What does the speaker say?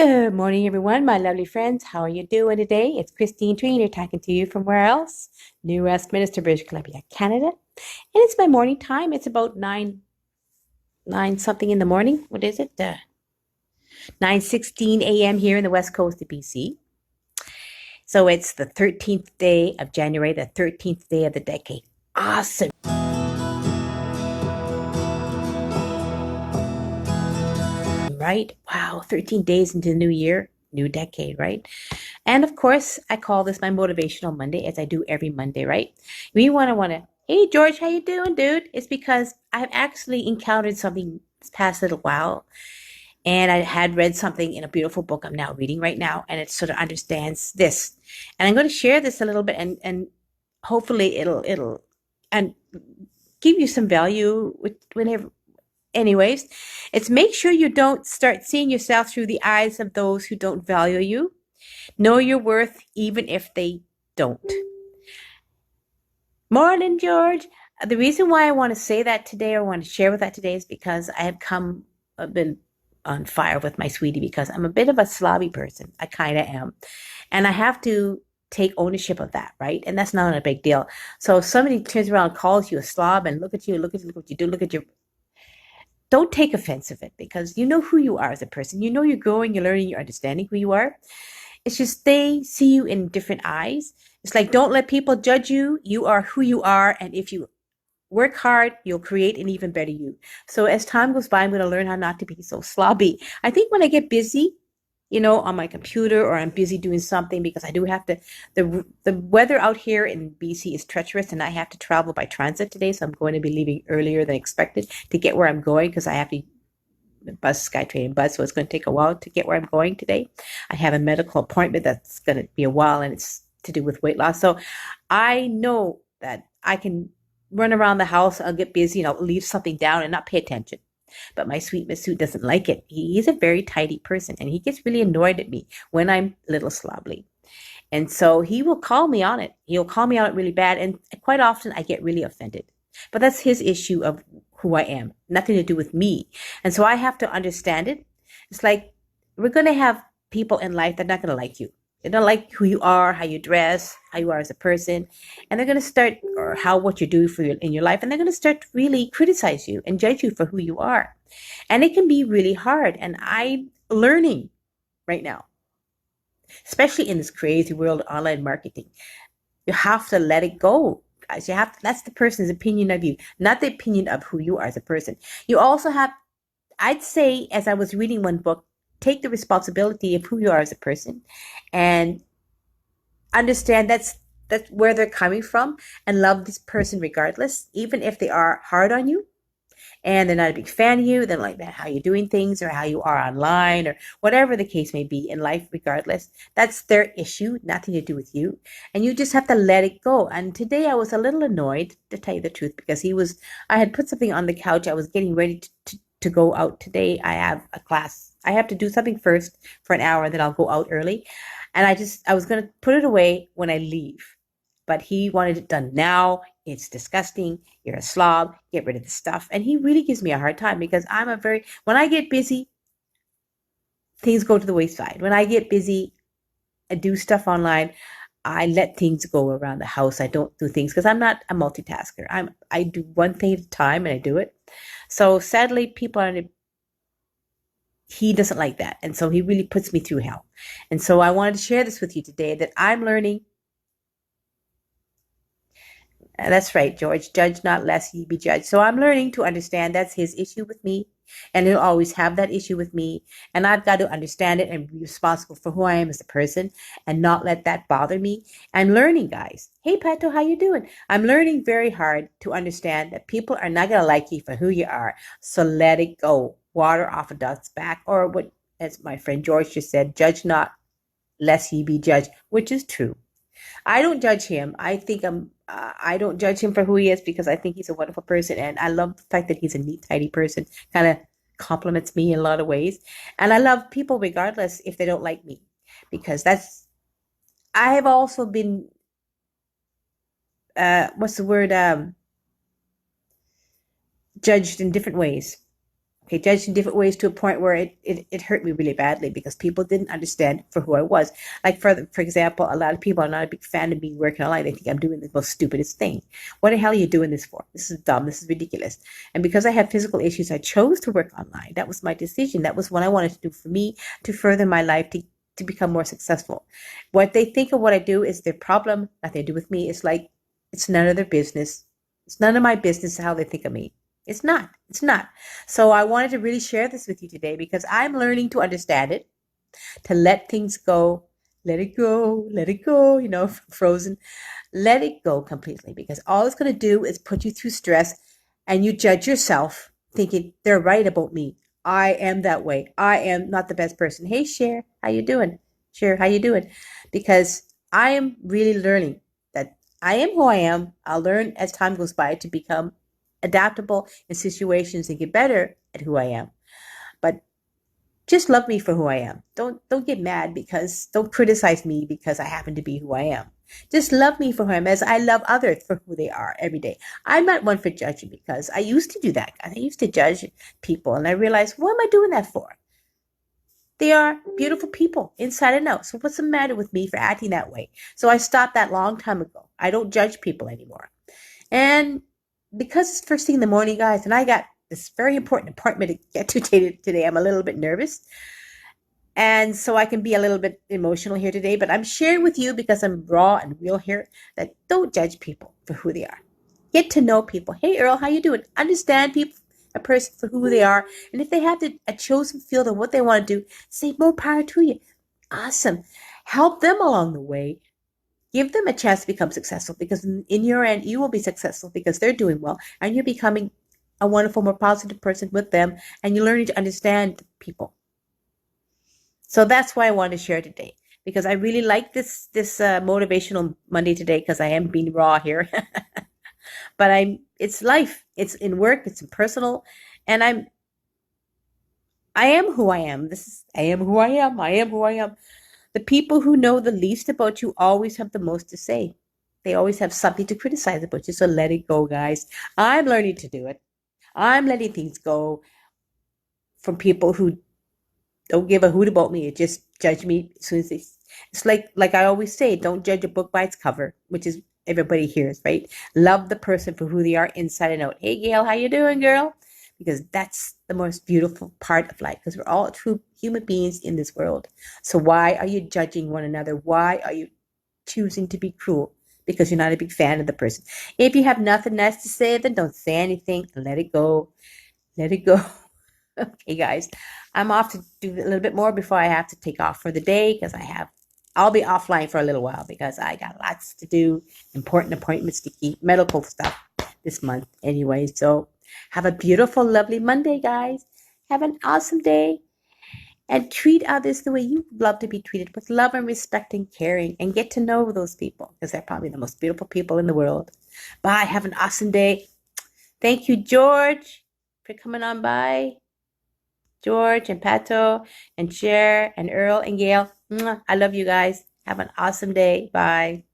Good morning, everyone, my lovely friends. How are you doing today? It's Christine Trainor talking to you from where else? New Westminster, British Columbia, Canada. And it's my morning time. It's about nine something in the morning. What is it? 9:16 a.m. here in the west coast of BC. So it's the 13th day of January, the 13th day of the decade. Awesome. Right? Wow, 13 days into the new year, new decade, right? And of course, I call this my motivational Monday, as I do every Monday, right? We want to, hey George, how you doing, dude? It's because I've actually encountered something this past little while, and I had read something in a beautiful book I'm now reading right now, and it sort of understands this. And I'm going to share this a little bit, and hopefully it'll and give you some value whenever. Anyways, it's make sure you don't start seeing yourself through the eyes of those who don't value you. Know your worth even if they don't. Morning, George. The reason why I want to say that today or want to share with that today is because I have been on fire with my sweetie because I'm a bit of a slobby person. I kind of am. And I have to take ownership of that, right? And that's not a big deal. So if somebody turns around and calls you a slob and look at you, look what you do, look at your, don't take offense of it because you know who you are as a person. You know you're growing, you're learning, you're understanding who you are. It's just they see you in different eyes. It's like, don't let people judge you. You are who you are. And if you work hard, you'll create an even better you. So as time goes by, I'm going to learn how not to be so slobby. I think when I get busy, on my computer or I'm busy doing something because I do have to, the weather out here in BC is treacherous and I have to travel by transit today. So I'm going to be leaving earlier than expected to get where I'm going because I have to SkyTrain bus, so it's going to take a while to get where I'm going today. I have a medical appointment that's going to be a while, and it's to do with weight loss. So I know that I can run around the house, I'll get busy, and I'll leave something down and not pay attention. But my sweet Masood doesn't like it. He's a very tidy person, and he gets really annoyed at me when I'm a little slobbly. And so he will call me on it. He'll call me on it really bad, and quite often I get really offended. But that's his issue of who I am, nothing to do with me. And so I have to understand it. It's like we're going to have people in life that are not going to like you. They don't like who you are, how you dress, how you are as a person, and they're going to start, or how what you do in your life, and they're going to start to really criticize you and judge you for who you are. And it can be really hard. And I'm learning right now, especially in this crazy world of online marketing. You have to let it go, guys. You have to, that's the person's opinion of you, not the opinion of who you are as a person. You also have, I'd say, as I was reading one book, take the responsibility of who you are as a person and understand that's where they're coming from and love this person regardless, even if they are hard on you and they're not a big fan of you, then like that, how you're doing things or how you are online or whatever the case may be in life, regardless, that's their issue, nothing to do with you. And you just have to let it go. And today I was a little annoyed, to tell you the truth, because I had put something on the couch. I was getting ready to go out today. I have a class. I have to do something first for an hour, and then I'll go out early. And I was going to put it away when I leave. But he wanted it done now. It's disgusting. You're a slob. Get rid of the stuff. And he really gives me a hard time because when I get busy, things go to the wayside. When I get busy, I do stuff online. I let things go around the house. I don't do things because I'm not a multitasker. I do one thing at a time and I do it. So sadly, he doesn't like that. And so he really puts me through hell. And so I wanted to share this with you today that I'm learning. That's right, George. Judge not lest ye be judged. So I'm learning to understand that's his issue with me. And he'll always have that issue with me. And I've got to understand it and be responsible for who I am as a person and not let that bother me. I'm learning, guys. Hey, Pato, how you doing? I'm learning very hard to understand that people are not going to like you for who you are. So let it go. Water off a duck's back. Or what, as my friend George just said, judge not lest ye be judged, which is true. I don't judge him. I don't judge him for who he is because I think he's a wonderful person. And I love the fact that he's a neat, tidy person, kind of compliments me in a lot of ways. And I love people regardless if they don't like me because I have also been, what's the word, judged in different ways. Okay, judged in different ways to a point where it hurt me really badly because people didn't understand for who I was. Like for example, a lot of people are not a big fan of me working online. They think I'm doing the most stupidest thing. What the hell are you doing this for? This is dumb. This is ridiculous. And because I have physical issues, I chose to work online. That was my decision. That was what I wanted to do for me to further my life to become more successful. What they think of what I do is their problem. Nothing to do with me. It's like it's none of their business. It's none of my business how they think of me. It's not. It's not. So I wanted to really share this with you today because I'm learning to understand it, to let things go, let it go, Frozen. Let it go completely because all it's going to do is put you through stress and you judge yourself thinking they're right about me. I am that way. I am not the best person. Hey, Cher, how you doing? Cher, how you doing? Because I am really learning that I am who I am. I'll learn as time goes by to become adaptable in situations and get better at who I am. But just love me for who I am. Don't get mad because don't criticize me because I happen to be who I am. Just love me for who I am as I love others for who they are every day. I'm not one for judging because I used to do that. I used to judge people and I realized, what am I doing that for? They are beautiful people inside and out. So what's the matter with me for acting that way? So I stopped that long time ago. I don't judge people anymore. And because it's first thing in the morning, guys, and I got this very important appointment to get to today, I'm a little bit nervous. And so I can be a little bit emotional here today, but I'm sharing with you because I'm raw and real here that don't judge people for who they are. Get to know people. Hey, Earl, how you doing? Understand people, a person for who they are. And if they have a chosen field of what they want to do, say more power to you. Awesome. Help them along the way. Give them a chance to become successful because in your end, you will be successful because they're doing well and you're becoming a wonderful, more positive person with them and you're learning to understand people. So that's why I want to share today because I really like this motivational Monday today because I am being raw here. But it's life. It's in work, it's in personal, and I am who I am. I am who I am. I am who I am. The people who know the least about you always have the most to say. They always have something to criticize about you. So let it go, guys. I'm learning to do it. I'm letting things go from people who don't give a hoot about me. It just judge me as soon as they. It's like I always say, don't judge a book by its cover, which is everybody hears, right? Love the person for who they are inside and out. Hey, Gail, how you doing, girl? Because that's the most beautiful part of life. Because we're all true human beings in this world. So why are you judging one another? Why are you choosing to be cruel? Because you're not a big fan of the person. If you have nothing nice to say, then don't say anything. Let it go. Let it go. Okay, guys, I'm off to do a little bit more before I have to take off for the day because I'll be offline for a little while because I got lots to do, important appointments to keep, medical stuff this month anyway. So have a beautiful, lovely Monday, guys. Have an awesome day and treat others the way you love to be treated with love and respect and caring and get to know those people because they're probably the most beautiful people in the world. Bye. Have an awesome day. Thank you, George, for coming on by. George and Pato and Cher and Earl and Gail. I love you guys. Have an awesome day. Bye.